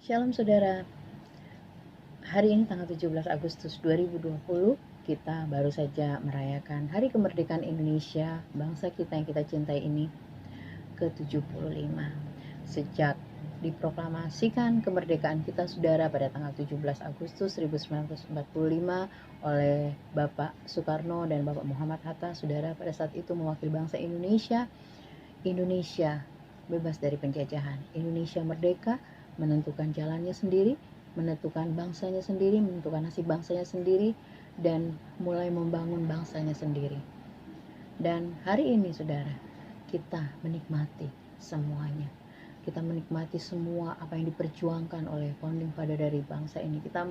Shalom saudara, hari ini tanggal 17 Agustus 2020 kita baru saja merayakan Hari Kemerdekaan Indonesia, bangsa kita yang kita cintai ini ke-75. Sejak diproklamasikan kemerdekaan kita saudara pada tanggal 17 Agustus 1945 oleh Bapak Soekarno dan Bapak Muhammad Hatta, saudara pada saat itu mewakili bangsa Indonesia bebas dari penjajahan, Indonesia merdeka, menentukan jalannya sendiri, menentukan bangsanya sendiri, menentukan nasib bangsanya sendiri, dan mulai membangun bangsanya sendiri. Dan hari ini saudara, kita menikmati semuanya. Kita menikmati semua apa yang diperjuangkan oleh founding father dari bangsa ini. Kita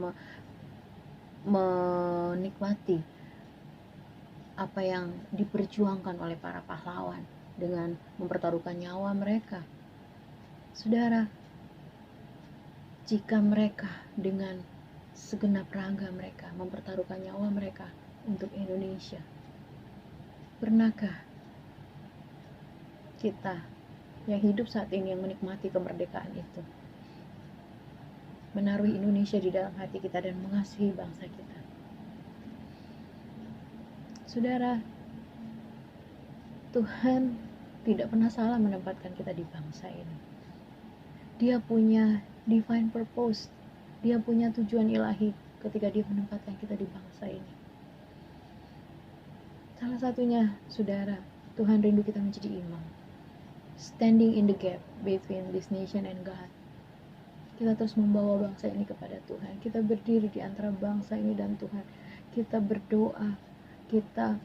menikmati apa yang diperjuangkan oleh para pahlawan dengan mempertaruhkan nyawa mereka. Saudara, jika mereka dengan segenap raga mereka mempertaruhkan nyawa mereka untuk Indonesia, pernahkah kita yang hidup saat ini yang menikmati kemerdekaan itu menaruh Indonesia di dalam hati kita dan mengasihi bangsa kita? Saudara, Tuhan tidak pernah salah menempatkan kita di bangsa ini. Dia punya divine purpose, dia punya tujuan ilahi ketika dia menempatkan kita di bangsa ini. Salah satunya, saudara, Tuhan rindu kita menjadi imam, standing in the gap between this nation and God. Kita terus membawa bangsa ini kepada Tuhan. Kita berdiri di antara bangsa ini dan Tuhan. Kita berdoa, kita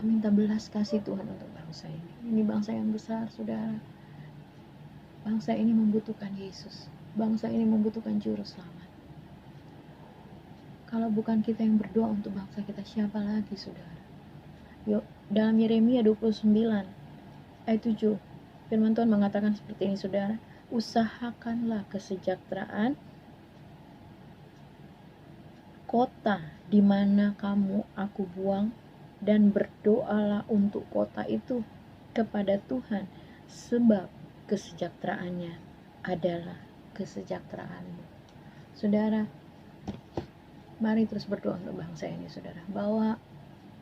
minta belas kasih Tuhan untuk bangsa ini. Ini bangsa yang besar, saudara. Bangsa ini membutuhkan Yesus. Bangsa ini membutuhkan juru selamat. Kalau bukan kita yang berdoa untuk bangsa kita, siapa lagi, saudara? Yuk, dalam Yeremia 29 ayat 7, firman Tuhan mengatakan seperti ini, saudara. Usahakanlah kesejahteraan kota di mana aku buang, dan berdoalah untuk kota itu kepada Tuhan, sebab kesejahteraannya adalah kesejahteraanmu. Saudara, mari terus berdoa untuk bangsa ini, saudara. Bawa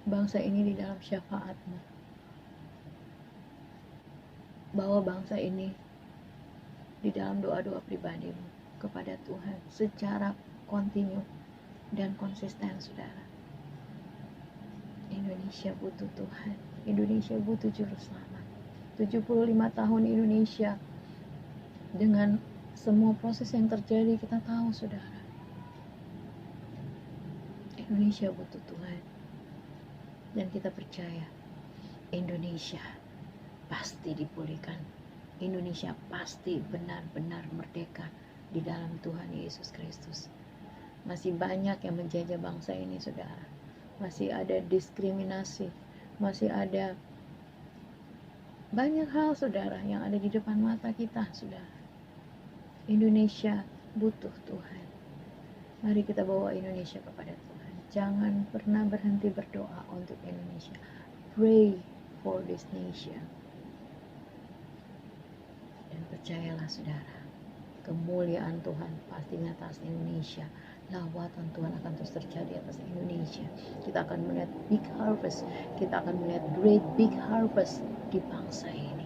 bangsa ini di dalam syafaat-Mu. Bawa bangsa ini di dalam doa-doa pribadi-Mu kepada Tuhan secara kontinu dan konsisten, saudara. Indonesia butuh Tuhan. Indonesia butuh juru selamat. 75 tahun Indonesia, dengan semua proses yang terjadi, kita tahu, saudara, Indonesia butuh Tuhan. Dan kita percaya Indonesia pasti dipulihkan. Indonesia pasti benar-benar merdeka di dalam Tuhan Yesus Kristus. Masih banyak yang menjajah bangsa ini, saudara. Masih ada diskriminasi, masih ada banyak hal, saudara, yang ada di depan mata kita, saudara. Indonesia butuh Tuhan. Mari kita bawa Indonesia kepada Tuhan. Jangan pernah berhenti berdoa untuk Indonesia. Pray for this nation. Dan percayalah, saudara, kemuliaan Tuhan pastinya atas Indonesia. Lawatan Tuhan akan terus terjadi atas Indonesia. Kita akan melihat big harvest. Kita akan melihat great big harvest di bangsa ini.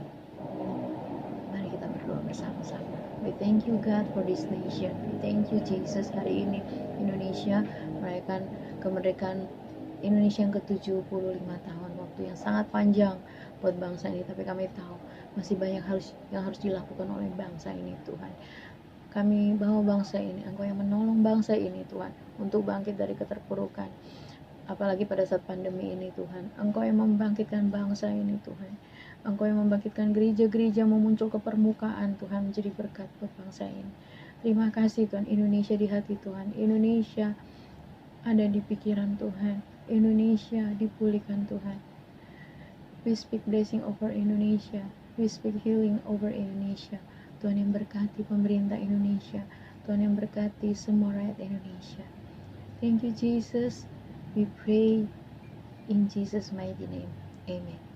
Mari kita berdoa bersama-sama. We thank you, God, for this nation. We thank you, Jesus. Hari ini Indonesia merayakan kemerdekaan Indonesia yang ke-75 tahun. Waktu yang sangat panjang buat bangsa ini. Tapi kami tahu masih banyak yang harus dilakukan oleh bangsa ini, Tuhan. Kami bawa bangsa ini, Engkau yang menolong bangsa ini, Tuhan, untuk bangkit dari keterpurukan. Apalagi pada saat pandemi ini, Tuhan, Engkau yang membangkitkan bangsa ini, Tuhan. Engkau yang membangkitkan gereja-gereja memuncul ke permukaan, Tuhan, menjadi berkat buat bangsa ini. Terima kasih, Tuhan. Indonesia di hati Tuhan. Indonesia ada di pikiran Tuhan. Indonesia dipulihkan, Tuhan. We speak blessing over Indonesia. We speak healing over Indonesia. Tuhan yang berkati pemerintah Indonesia. Tuhan yang berkati semua rakyat Indonesia. Thank you, Jesus. We pray in Jesus' mighty name. Amen.